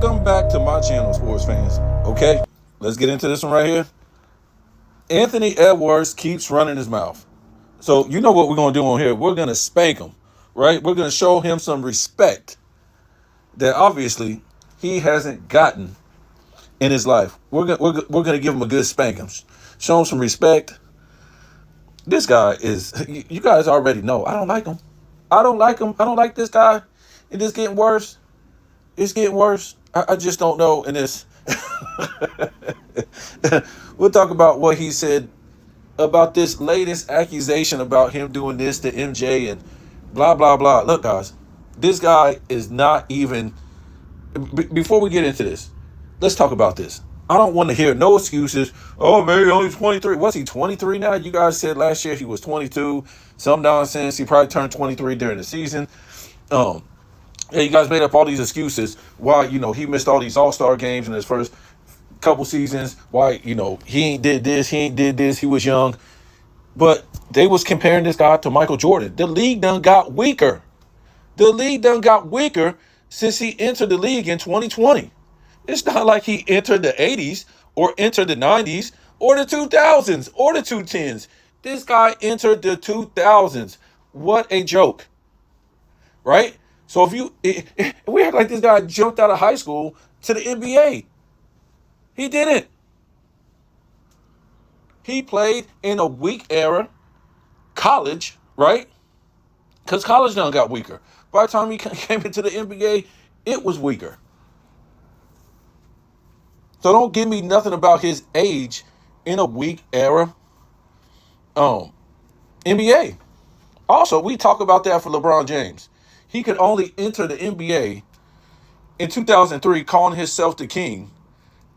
Welcome back to my channel, sports fans. Okay, let's get into this one right here. Anthony Edwards keeps running his mouth. So you know what we're going to do on here. We're going to spank him, right? We're going to show him some respect that obviously he hasn't gotten in his life. We're going to give him a good spanking. Show him some respect. This guy is, you guys already know, I don't like him. I don't like him. I don't like this guy. And it's getting worse. It's getting worse. I just don't know. And it's, we'll talk about what he said about this latest accusation about him doing this to MJ and blah, blah, blah. Look, guys, this guy is not even, before we get into this, let's talk about this. I don't want to hear no excuses. Oh, maybe only 23. Was he 23 now? You guys said last year he was 22. Some nonsense. He probably turned 23 during the season. Yeah, you guys made up all these excuses why, he missed all these all-star games in his first couple seasons. Why, he ain't did this, he ain't did this, he was young. But they was comparing this guy to Micheal Jordan. The league done got weaker. The league done got weaker since he entered the league in 2020. It's not like he entered the 80s or entered the 90s or the 2000s or the 2010s. This guy entered the 2000s. What a joke. Right? So if we act like this guy jumped out of high school to the NBA. He didn't. He played in a weak era, college, right? Because college done got weaker. By the time he came into the NBA, it was weaker. So don't give me nothing about his age in a weak era NBA. Also, we talk about that for LeBron James. He could only enter the NBA in 2003 calling himself the king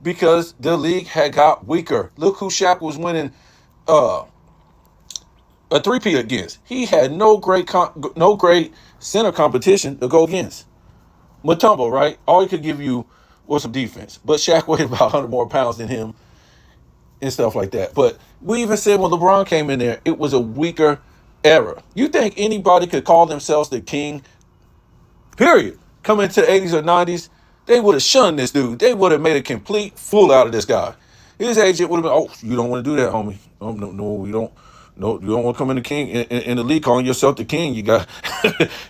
because the league had got weaker. Look who Shaq was winning a three-peat against. He had no great center competition to go against. Mutombo, right? All he could give you was some defense. But Shaq weighed about 100 more pounds than him and stuff like that. But we even said when LeBron came in there, it was a weaker era. You think anybody could call themselves the king, period, coming into the 80s or 90s? They would have shunned this dude. They would have made a complete fool out of this guy. His agent would have been, oh, you don't want to do that, homie. No, you don't. No, you don't want to come in the king in the league calling yourself the king. You got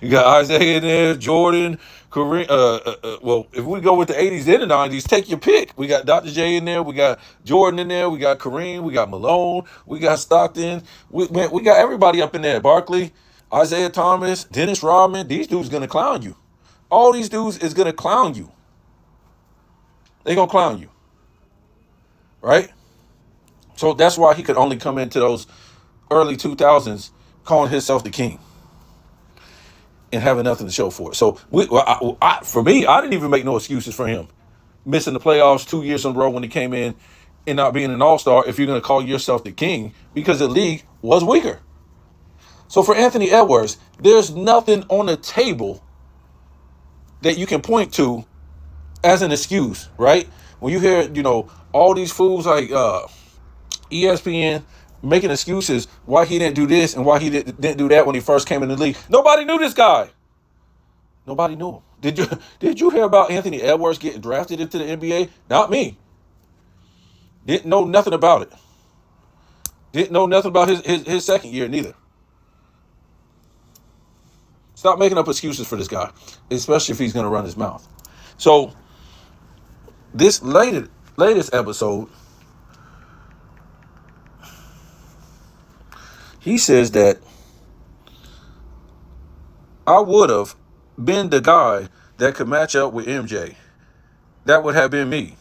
you got Isaiah in there, Jordan, Kareem. Well, if we go with the 80s and the 90s, take your pick. We got Dr. J in there. We got Jordan in there. We got Kareem. We got Malone. We got Stockton. We got everybody up in there. Barkley, Isaiah Thomas, Dennis Rodman. These dudes gonna clown you. All these dudes is gonna clown you. They gonna clown you, right? So that's why he could only come into those early 2000s calling himself the king and having nothing to show for it. So for me, I didn't even make no excuses for him missing the playoffs 2 years in a row when he came in and not being an all-star if you're going to call yourself the king because the league was weaker. So for Anthony Edwards, there's nothing on the table that you can point to as an excuse, right? When you hear, all these fools like ESPN making excuses why he didn't do this and why he didn't do that when he first came in the league. Nobody knew this guy. Nobody knew him. Did you hear about Anthony Edwards getting drafted into the NBA? Not me. Didn't know nothing about it. Didn't know nothing about his second year neither. Stop making up excuses for this guy, especially if he's going to run his mouth. So this latest episode, he says that I would have been the guy that could match up with MJ. That would have been me.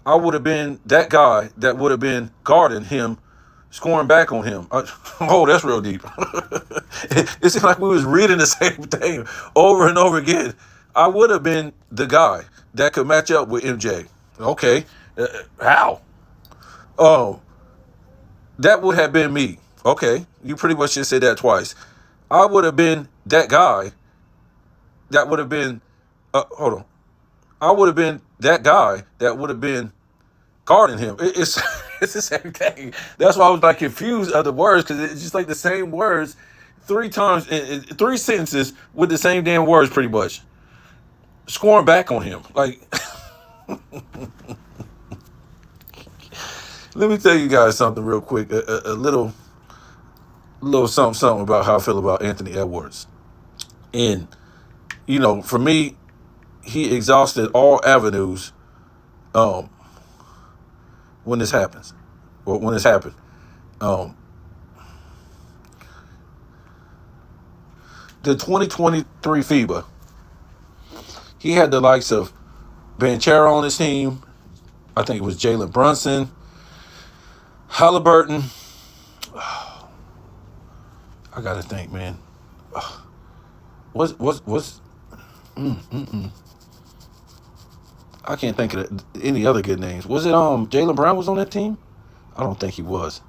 I would have been that guy that would have been guarding him, scoring back on him. Oh, that's real deep. It seemed like we was reading the same thing over and over again. I would have been the guy that could match up with MJ. Okay. How? That would have been me. Okay, you pretty much just said that twice. I would have been that guy that would have been, hold on. I would have been that guy that would have been guarding him. It's it's the same thing. That's why I was like confused of the words because it's just like the same words 3 times in 3 sentences with the same damn words pretty much. Scoring back on him. Like, Let me tell you guys something real quick. A little something about how I feel about Anthony Edwards. And for me, he exhausted all avenues um, when this happens, or when this happened. Um, the 2023 FIBA, he had the likes of Banchero on his team. I think it was Jalen Brunson, Halliburton. I gotta think, man. What's I can't think of any other good names. Was it Jalen Brown was on that team? I don't think he was.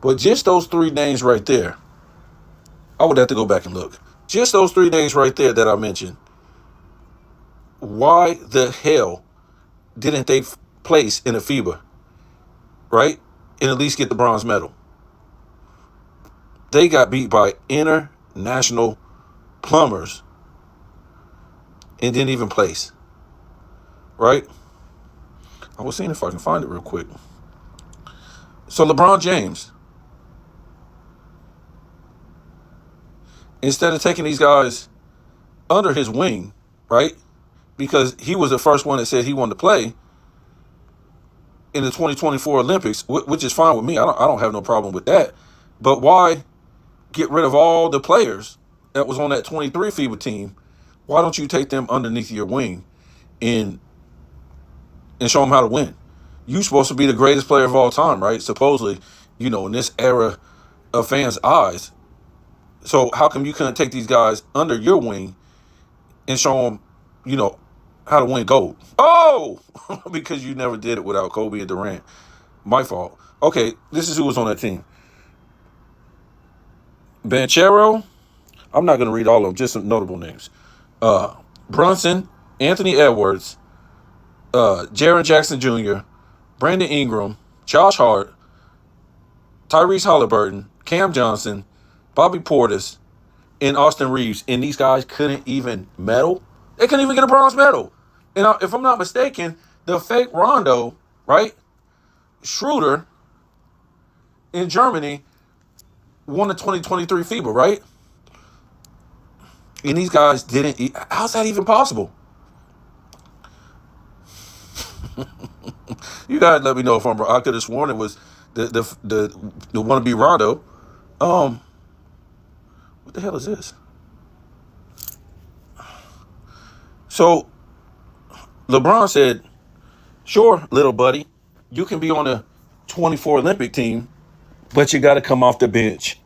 But just those three names right there, I would have to go back and look. Just those three names right there that I mentioned. Why the hell didn't they place in a FIBA, right? And at least get the bronze medal? They got beat by international plumbers and didn't even place, right? I was seeing if I can find it real quick. So LeBron James, instead of taking these guys under his wing, right? Because he was the first one that said he wanted to play in the 2024 Olympics, which is fine with me. I don't have no problem with that. But why get rid of all the players that was on that 23 FIBA team? Why don't you take them underneath your wing and show them how to win? You're supposed to be the greatest player of all time, right? Supposedly, in this era of fans' eyes. So how come you couldn't take these guys under your wing and show them, how to win gold? Oh, because you never did it without Kobe and Durant. My fault. Okay, this is who was on that team. Banchero. I'm not going to read all of them, just some notable names. Brunson, Anthony Edwards, Jaren Jackson Jr., Brandon Ingram, Josh Hart, Tyrese Halliburton, Cam Johnson, Bobby Portis, and Austin Reeves. And these guys couldn't even medal. They couldn't even get a bronze medal. And if I'm not mistaken, the fake Rondo, right? Schroeder in Germany won the 2023 FIBA, right? And these guys didn't. How's that even possible? You guys let me know if I'm wrong. I could have sworn it was the wannabe Rondo. What the hell is this? So LeBron said, "Sure, little buddy, you can be on the 24 Olympic team, but you got to come off the bench."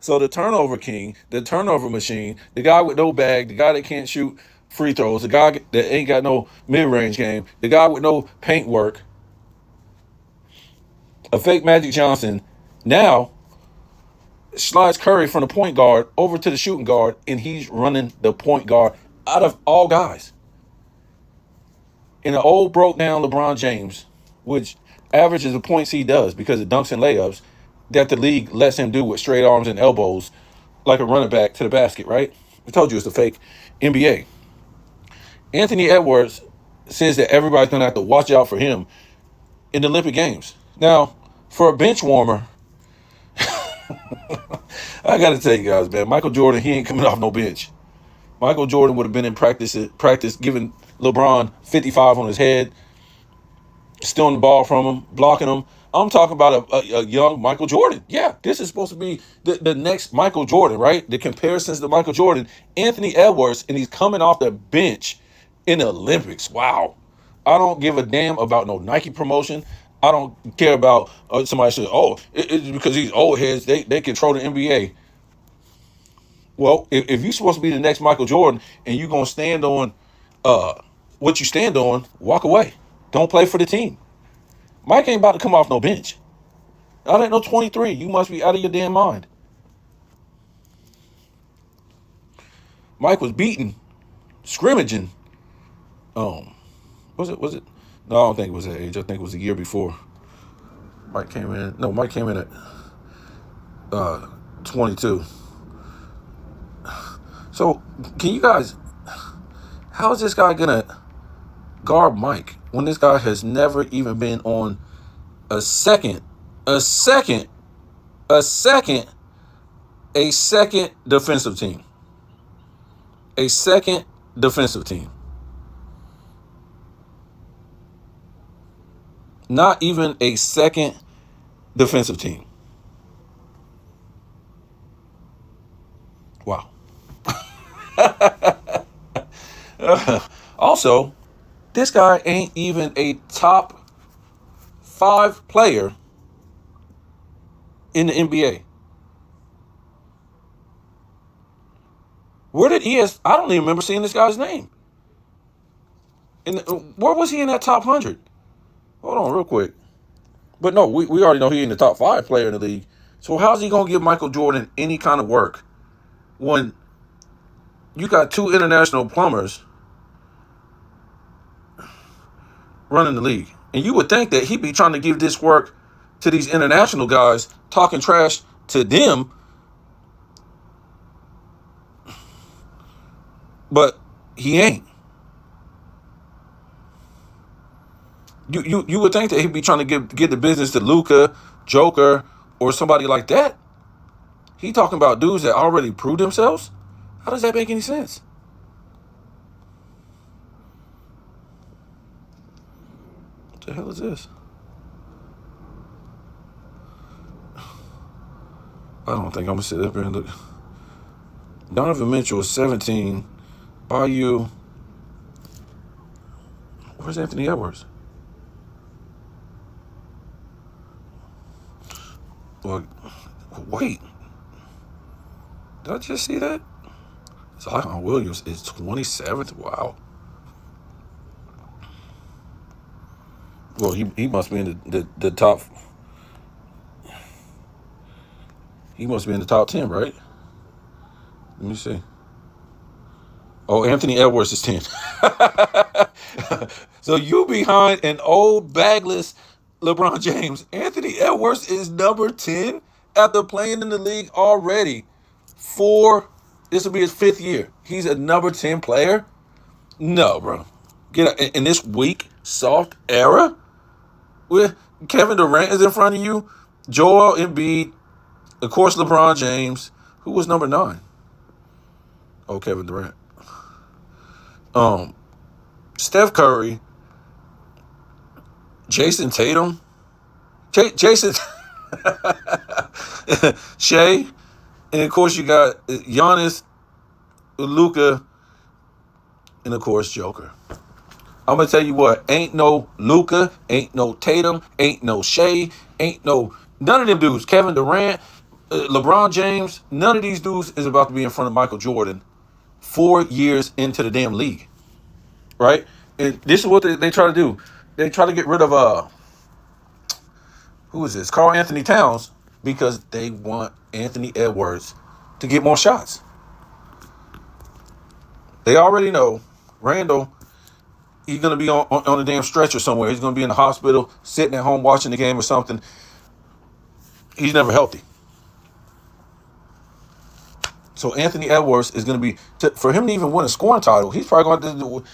So the turnover king, the turnover machine, the guy with no bag, the guy that can't shoot free throws, the guy that ain't got no mid-range game, the guy with no paint work, a fake Magic Johnson, now slides Curry from the point guard over to the shooting guard, and he's running the point guard out of all guys. In an old broke down LeBron James, which averages the points he does because of dunks and layups that the league lets him do with straight arms and elbows like a running back to the basket, right? I told you it's a fake NBA. Anthony Edwards says that everybody's going to have to watch out for him in the Olympic Games. Now, for a bench warmer, I got to tell you guys, man, Michael Jordan, he ain't coming off no bench. Michael Jordan would have been in practice giving LeBron 55 on his head, stealing the ball from him, blocking him. I'm talking about a young Michael Jordan. Yeah, this is supposed to be the next Michael Jordan, right? The comparisons to Michael Jordan. Anthony Edwards, and he's coming off the bench in the Olympics. Wow. I don't give a damn about no Nike promotion. I don't care about somebody saying, it's because these old heads, they control the NBA. Well, if you're supposed to be the next Michael Jordan and you're going to stand on what you stand on, walk away. Don't play for the team. Mike ain't about to come off no bench. I ain't no 23. You must be out of your damn mind. Mike was beaten, scrimmaging. Was it? No, I don't think it was that age. I think it was the year before. Mike came in at 22. So, can you guys How is this guy gonna guard Mike when this guy has never even been on a second, a second, a second, a second defensive team? A second defensive team. Not even a second defensive team. Wow. Also, this guy ain't even a top 5 player in the NBA. Where did I don't even remember seeing this guy's name. Where was he in that top 100? Hold on real quick. But no, we already know he in the top 5 player in the league. So how's he going to give Micheal Jordan any kind of work when you got 2 international plumbers running the league? And you would think that he'd be trying to give this work to these international guys, talking trash to them. But he ain't. You would think that he'd be trying to give the business to Luka, Joker, or somebody like that. He talking about dudes that already proved themselves? How does that make any sense? What the hell is this? I don't think I'm going to sit up here and look. Donovan Mitchell is 17. Bayou. Where's Anthony Edwards? Well, wait. Did I just see that? Zion Williams is 27th. Wow. Well, he must be in the top. He must be in the top 10, right? Let me see. Oh, Anthony Edwards is 10. So you behind an old bagless LeBron James. Anthony Edwards is number 10 after playing in the league already this will be his 5th year. He's a number 10 player? No, bro. In this weak, soft era with Kevin Durant is in front of you, Joel Embiid, of course LeBron James. Who was number 9? Oh, Kevin Durant. Steph Curry, Jason Tatum, Jason Shea, and of course you got Giannis, Luka, and of course Joker. I'm gonna tell you what, ain't no Luka, ain't no Tatum, ain't no Shea, ain't no none of them dudes. Kevin Durant, LeBron James, none of these dudes is about to be in front of Micheal Jordan 4 years into the damn league, right? And this is what they try to do. They try to get rid of who is this? Karl Anthony Towns, because they want Anthony Edwards to get more shots. They already know Randall, he's going to be on a damn stretcher somewhere. He's going to be in the hospital, sitting at home watching the game or something. He's never healthy. So Anthony Edwards is going to be, for him to even win a scoring title, he's probably going to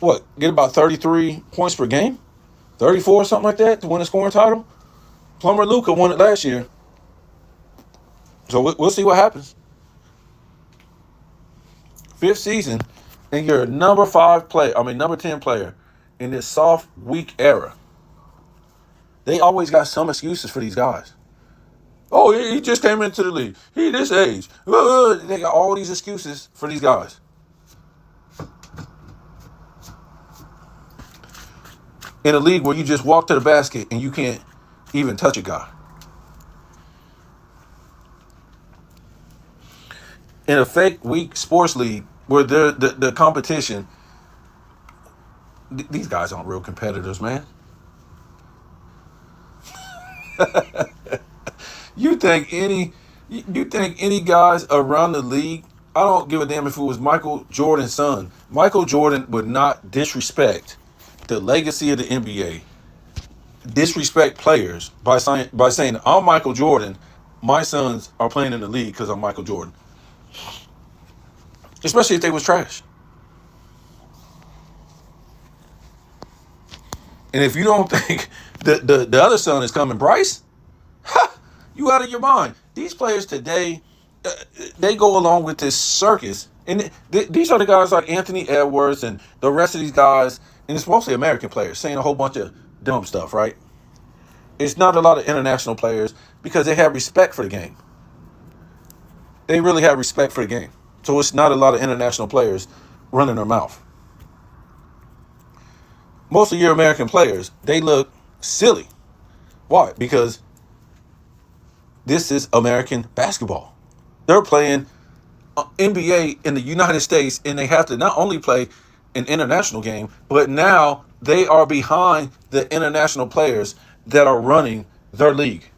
do, get about 33 points per game? 34, something like that, to win a scoring title? Plumber Luka won it last year. So we'll see what happens. 5th season, and you're a number 10 player in this soft, weak era. They always got some excuses for these guys. Oh, he just came into the league. He this age. They got all these excuses for these guys. In a league where you just walk to the basket and you can't even touch a guy. In a fake, weak sports league where the competition, these guys aren't real competitors, man. You think any guys around the league, I don't give a damn if it was Micheal Jordan's son. Micheal Jordan would not disrespect the legacy of the NBA, disrespect players by saying, I'm Micheal Jordan, my sons are playing in the league because I'm Micheal Jordan. Especially if they was trash. And if you don't think the other son is coming, Bryce, you out of your mind. These players today, they go along with this circus. And these are the guys like Anthony Edwards and the rest of these guys, and it's mostly American players saying a whole bunch of dumb stuff, right? It's not a lot of international players because they have respect for the game. They really have respect for the game. So it's not a lot of international players running their mouth. Most of your American players, they look silly. Why? Because this is American basketball. They're playing NBA in the United States, and they have to not only play an international game, but now they are behind the international players that are running their league.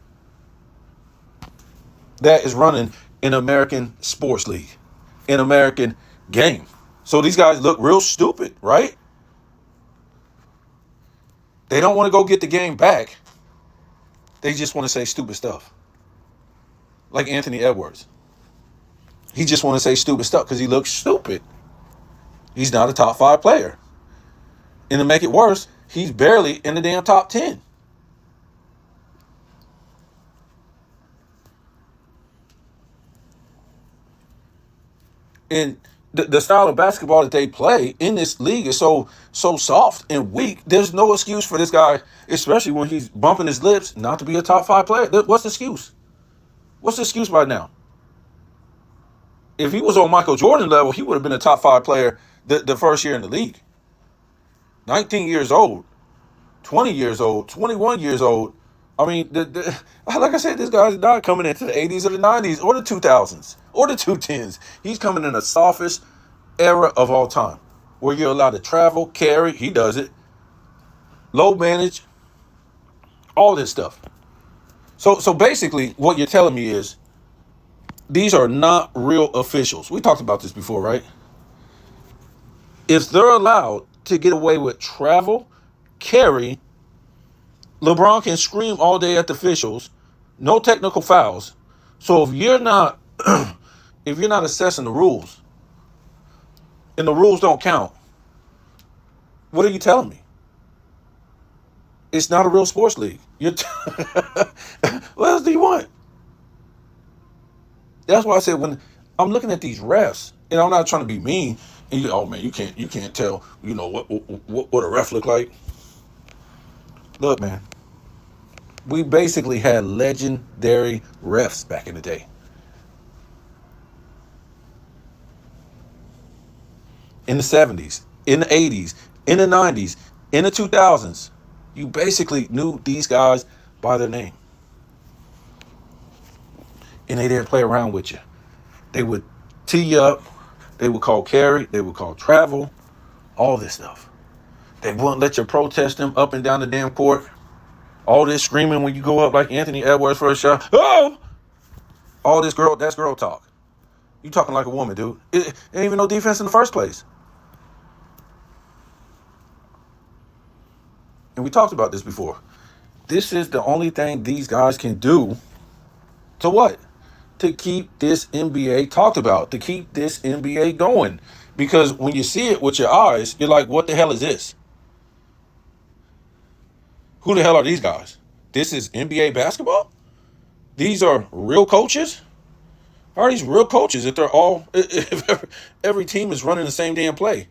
That is running an American sports league, an American game. So these guys look real stupid, right? They don't want to go get the game back. They just want to say stupid stuff. Like Anthony Edwards. He just want to say stupid stuff because he looks stupid. He's not a top 5 player. And to make it worse, he's barely in the damn top 10. And the style of basketball that they play in this league is so soft and weak. There's no excuse for this guy, especially when he's bumping his lips, not to be a top 5 player. What's the excuse? What's the excuse right now? If he was on Micheal Jordan level, he would have been a top 5 player the first year in the league. 19 years old, 20 years old, 21 years old. I mean, like I said, this guy's not coming into the 80s or the 90s or the 2000s or the 210s. He's coming in the softest era of all time, where you're allowed to travel, carry. He does it. Low manage, all this stuff. So basically, what you're telling me is these are not real officials. We talked about this before, right? If they're allowed to get away with travel, carry, LeBron can scream all day at the officials, no technical fouls. So if you're not if you're not assessing the rules and the rules don't count, what are you telling me? It's not a real sports league. What else do you want? That's why I said when I'm looking at these refs, and I'm not trying to be mean, and oh man, you can't tell, what a ref look like. Look, man, we basically had legendary refs back in the day. In the 70s, in the 80s, in the 90s, in the 2000s, you basically knew these guys by their name. And they didn't play around with you. They would tee you up. They would call carry. They would call travel. All this stuff. They wouldn't let you protest them up and down the damn court. All this screaming when you go up like Anthony Edwards for a shot. Oh! All this that's girl talk. You talking like a woman, dude. It ain't even no defense in the first place. And we talked about this before. This is the only thing these guys can do to what? To keep this NBA talked about, to keep this NBA going. Because when you see it with your eyes, you're like, what the hell is this? Who the hell are these guys? This is NBA basketball? These are real coaches? How are these real coaches if they're all, if every team is running the same damn play?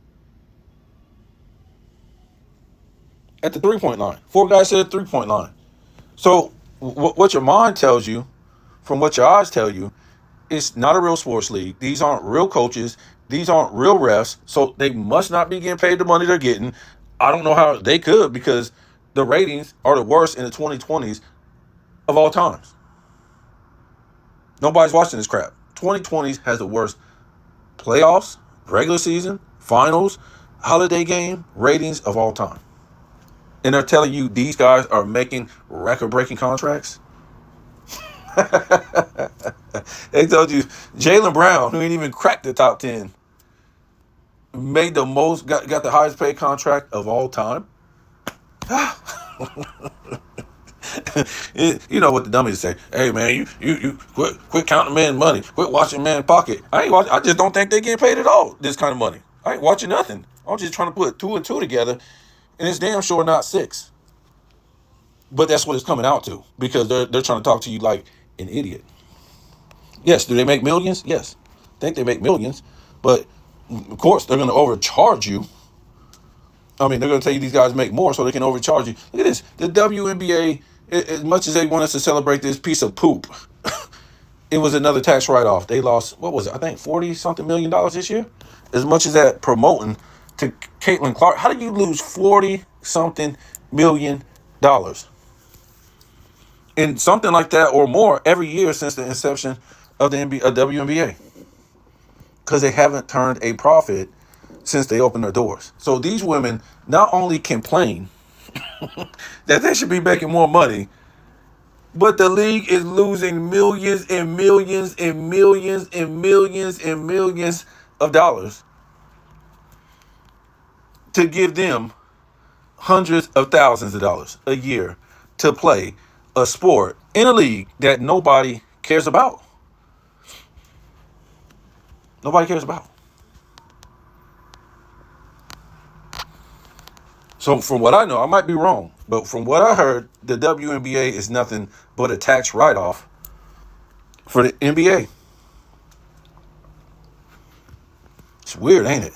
At the 3-point line. 4 guys at the 3-point line. So what your mind tells you, from what your eyes tell you, it's not a real sports league. These aren't real coaches. These aren't real refs. So they must not be getting paid the money they're getting. I don't know how they could, because the ratings are the worst in the 2020s of all times. Nobody's watching this crap. 2020s has the worst playoffs, regular season, finals, holiday game ratings of all time. And they're telling you these guys are making record-breaking contracts? They told you Jaylen Brown, who ain't even cracked the top 10, made the most, got the highest paid contract of all time. You know what the dummies say? Hey man, you quit counting man money, quit watching man pocket. I just don't think they getting paid at all. This kind of money. I ain't watching nothing. I'm just trying to put 2 and 2 together, and it's damn sure not 6. But that's what it's coming out to, because they're trying to talk to you like an idiot. Yes, do they make millions? Yes, I think they make millions, but of course they're going to overcharge you. I mean, they're going to tell you these guys make more so they can overcharge you. Look at this. The WNBA, as much as they want us to celebrate this piece of poop, it was another tax write-off. They lost, what was it? I think 40 something million dollars this year. As much as that promoting to Caitlin Clark, how did you lose 40 something million dollars in something like that or more every year since the inception of the WNBA? Because they haven't turned a profit since they opened their doors. So these women not only complain that they should be making more money, but the league is losing millions and millions and millions and millions and millions of dollars to give them hundreds of thousands of dollars a year to play a sport in a league that nobody cares about. Nobody cares about. So from what I know, I might be wrong, but from what I heard, the WNBA is nothing but a tax write-off for the NBA. It's weird, ain't it?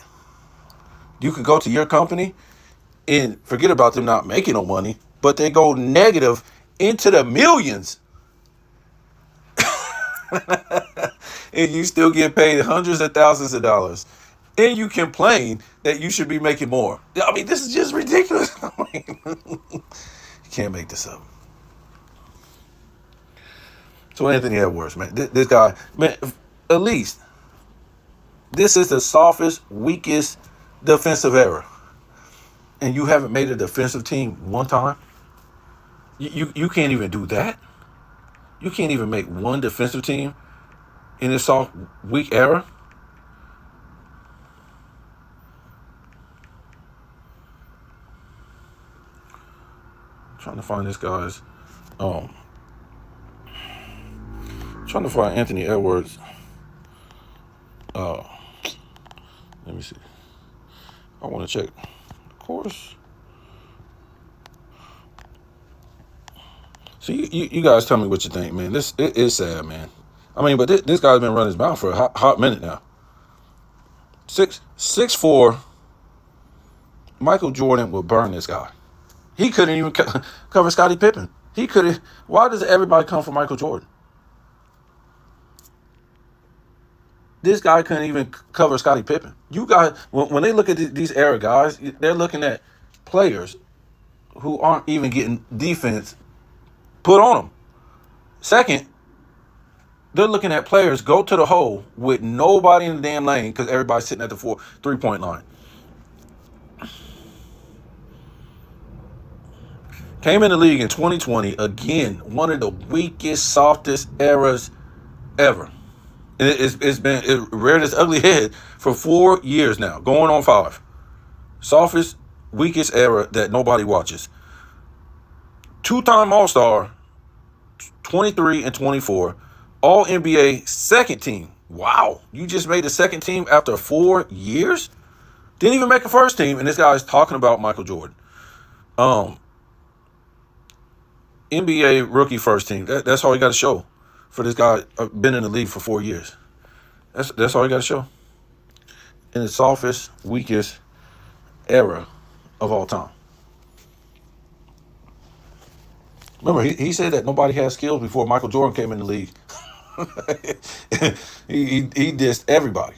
You could go to your company and forget about them not making no money, but they go negative into the millions, and you still get paid hundreds of thousands of dollars. And you complain that you should be making more. I mean, this is just ridiculous. I mean, you can't make this up. So Anthony Edwards, man, this guy, man, at least this is the softest, weakest defensive error, and you haven't made a defensive team one time. You can't even do that. You can't even make one defensive team in this soft, weak era. I'm trying to find this guy's. Um, trying to find Anthony Edwards. Uh, let me see. I want to check. Of course. So you guys tell me what you think, man. This it is sad, man. I mean, but this guy's been running his mouth for a hot minute now. 6'4", Micheal Jordan will burn this guy. He couldn't even cover Scottie Pippen. He couldn't. Why does everybody come for Micheal Jordan? This guy couldn't even cover Scottie Pippen. You guys, when they look at these era guys, they're looking at players who aren't even getting defense put on them. Second, they're looking at players go to the hole with nobody in the damn lane because everybody's sitting at the 3-point line. Came in the league in 2020, again, one of the weakest, softest eras ever. And it reared its ugly head for 4 years now, going on 5. Softest, weakest era that nobody watches. 2-time All-Star, 23 and 24. All NBA second team. Wow, you just made the second team after 4 years? Didn't even make a first team, and this guy's talking about Micheal Jordan. NBA rookie first team. That's all you got to show for this guy. Been in the league for 4 years. That's all you got to show. In the softest, weakest era of all time. Remember, he said that nobody had skills before Micheal Jordan came in the league. he dissed everybody.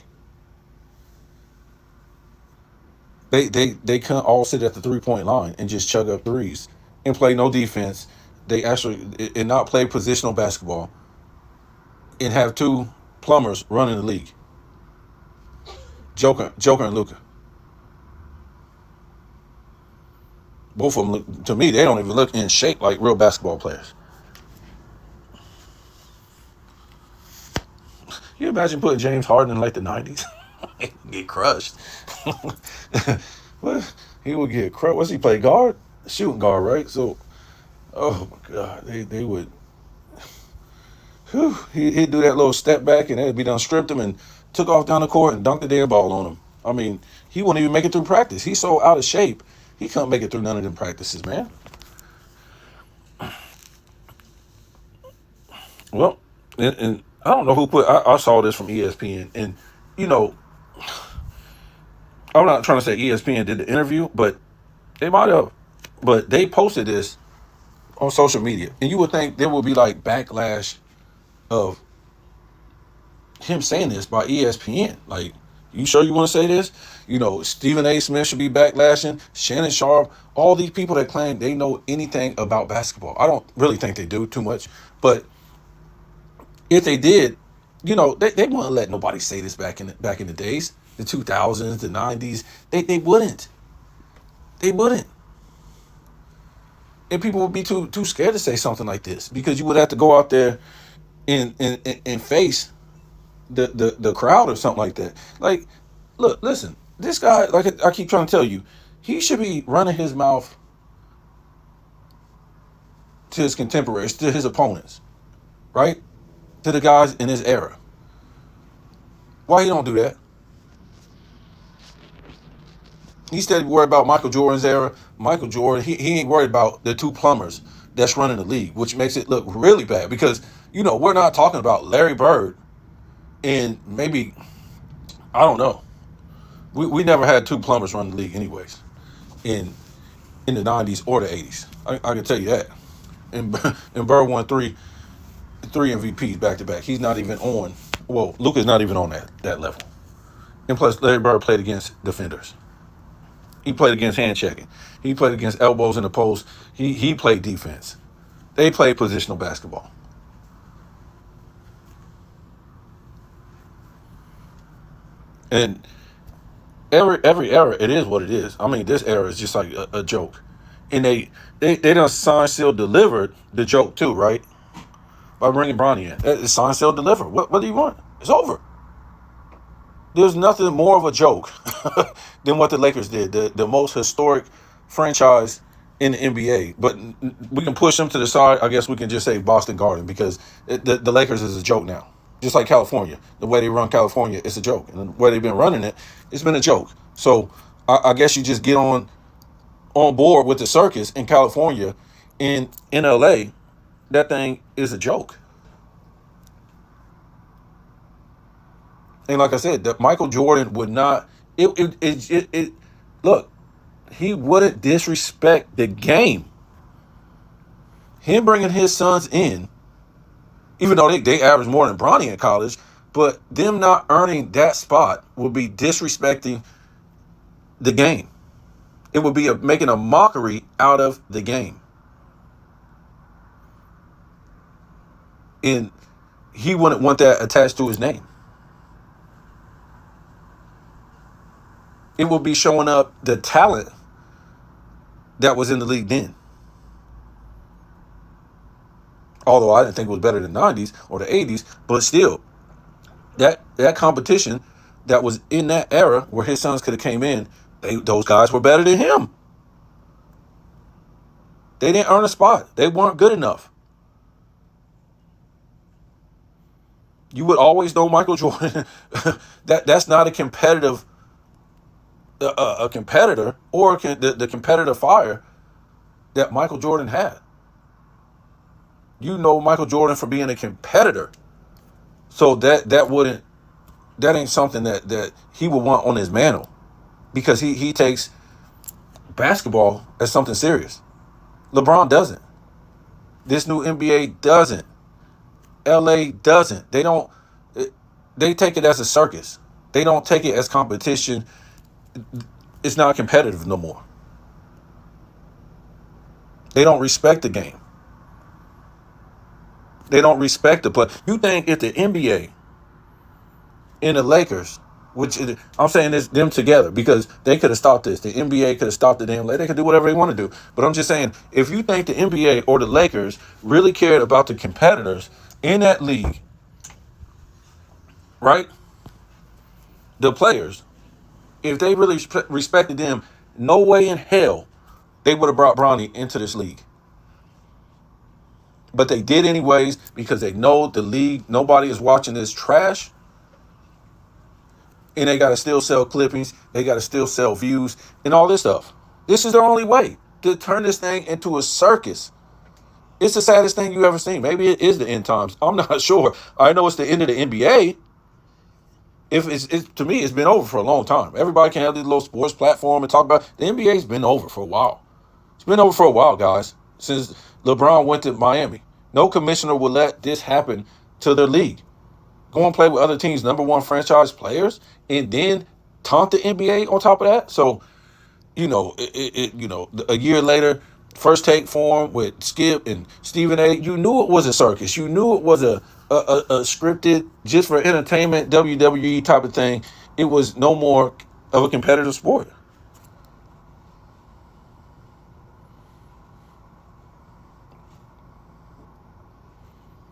They can't all sit at the 3-point line and just chug up threes and play no defense. They actually and not play positional basketball and have 2 plumbers running the league. Joker and Luka. Both of them look, to me, they don't even look in shape like real basketball players. You imagine putting James Harden in like the 90s? He'd get crushed. What? He would get crushed. What's he play? Guard? Shooting guard, right? So, oh my God, they would. Whew, he'd do that little step back and they'd be done, stripped him and took off down the court and dunked the damn ball on him. I mean, he wouldn't even make it through practice. He's so out of shape, he couldn't make it through none of them practices, man. Well, and I don't know who put. I saw this from ESPN, and you know, I'm not trying to say ESPN did the interview, but they might have. But they posted this on social media, and you would think there would be like backlash of him saying this by ESPN. Like, you sure you want to say this? Stephen A. Smith should be backlashing, Shannon Sharp, all these people that claim they know anything about basketball. I don't really think they do too much, but if they did, they wouldn't let nobody say this back in the days, the 2000s, the 90s. They wouldn't. They wouldn't. And people would be too scared to say something like this because you would have to go out there and face the crowd or something like that. Like, look, listen, this guy, like I keep trying to tell you, he should be running his mouth to his contemporaries, to his opponents, right? To the guys in his era. Why he don't do that? He said worried about Michael Jordan's era. Michael Jordan, he ain't worried about the two plumbers that's running the league, which makes it look really bad because, we're not talking about Larry Bird and maybe, I don't know. We never had two plumbers run the league anyways in the 90s or the 80s. I can tell you that. And Bird won three MVPs back to back. He's not even on, well, Luka's not even on that level. And plus, Larry Bird played against defenders. He played against hand checking. He played against elbows in the post. He played defense. They played positional basketball. And every era, it is what it is. I mean, this era is just like a joke. And they done signed, seal, delivered the joke too, right? By bringing Bronny in. It's signed, seal, deliver. What do you want? It's over. There's nothing more of a joke than what the Lakers did. The most historic franchise in the NBA. But we can push them to the side. I guess we can just say Boston Garden because the Lakers is a joke now. Just like California. The way they run California, it's a joke. And the way they've been running it, it's been a joke. So I guess you just get on board with the circus in California. In LA, that thing is a joke. And like I said, that Michael Jordan would not. Look, he wouldn't disrespect the game. Him bringing his sons in, even though they average more than Bronny in college, but them not earning that spot would be disrespecting the game. It would be making a mockery out of the game. And he wouldn't want that attached to his name. It would be showing up the talent that was in the league then. Although I didn't think it was better than the 90s or the 80s, but still, that competition that was in that era where his sons could have came in, those guys were better than him. They didn't earn a spot. They weren't good enough. You would always know Michael Jordan. That's not a competitive a competitor or the competitive fire that Michael Jordan had. You know Michael Jordan for being a competitor. So that ain't something that he would want on his mantle because he takes basketball as something serious. LeBron doesn't. This new NBA doesn't. LA doesn't. They take it as a circus. They don't take it as competition. It's not competitive no more. They don't respect the game. They don't respect the play. You think if the NBA and the Lakers, which I'm saying is them together because they could have stopped this. The NBA could have stopped the damn. They could do whatever they want to do. But I'm just saying, if you think the NBA or the Lakers really cared about the competitors in that league, right? The players, if they really respected them, no way in hell they would have brought Bronny into this league. But they did anyways because they know the league, nobody is watching this trash. And they got to still sell clippings. They got to still sell views and all this stuff. This is their only way to turn this thing into a circus It's the saddest thing you ever seen. Maybe it is the end times. I'm not sure. I know it's the end of the NBA. If to me, it's been over for a long time. Everybody can have this little sports platform and talk about the NBA's been over for a while. It's been over for a while, guys. Since LeBron went to Miami, no commissioner will let this happen to their league. Go and play with other teams' number one franchise players, and then taunt the NBA on top of that. So a year later, First Take Forum with Skip and Stephen A. You knew it was a circus. You knew it was a scripted, just for entertainment, WWE type of thing. It was no more of a competitive sport.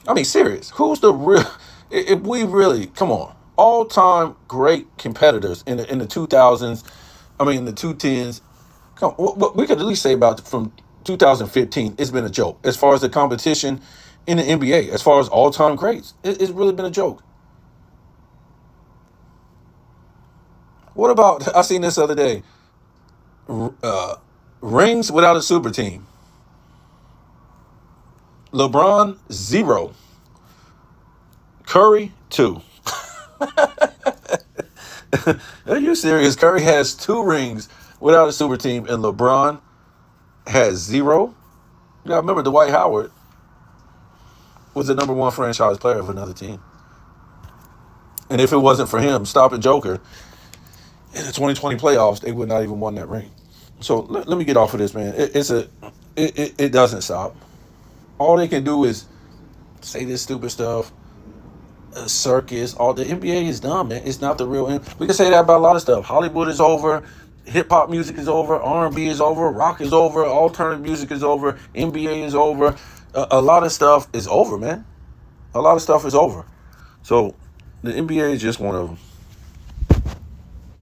I mean, serious. Who's the real? If we really come on, all time great competitors in the 2000s. I mean, the 2010s. Come, what we could at least say about from 2015, it's been a joke as far as the competition in the NBA. As far as all time greats, it's really been a joke. What about? I seen this other day. Uh, Rings without a super team. LeBron 0, Curry 2. Are you serious? Curry has 2 rings without a super team, and LeBron has 0. You gotta remember, Dwight Howard was the number one franchise player of another team. And if it wasn't for him stopping Joker in the 2020 playoffs, they would not even won that ring. So let me get off of this, man. It doesn't stop. All they can do is say this stupid stuff, circus. All the NBA is done, man. It's not the real. We can say that about a lot of stuff. Hollywood is over. Hip hop music is over. R&B is over. Rock is over. Alternative music is over. NBA is over. A lot of stuff is over, man. A lot of stuff is over. So the NBA is just one of them.